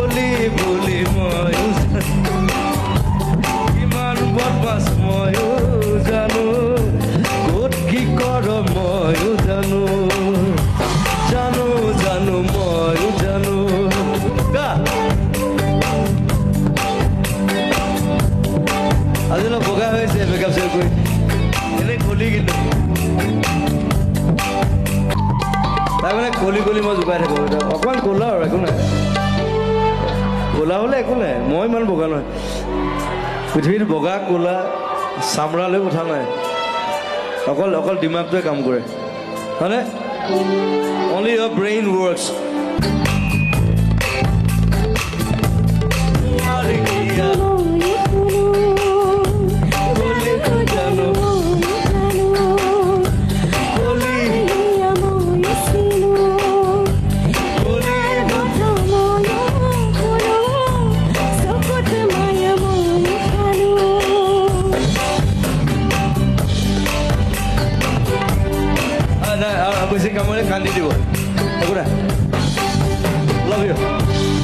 কলি বুলি ময়ো কিমান বদমাছ ময়ো জানো ক'ত কি কৰ ময়ো জানো জানো জানো ময়ো জানো আজি অলপ বগা হৈছে মেকআপ চেকআপ কৰি এনেই কলি কিন্তু তাৰ মানে কলি কলি মই জোকাই থাকোঁ অকণমান ক'লা আৰু একো নাই ক'লা হ'লে একো নাই মই ইমান বগা নহয় পৃথিৱীত বগা ক'লা চামৰালৈ কথা নাই অকল দিমাগটোৱে কাম কৰে হয়নে অনলি ইয়ৰ ব্ৰেইন ৱৰ্কছ বেছি কামলৈ কান্দি দিব একো নাই লাভ ইউ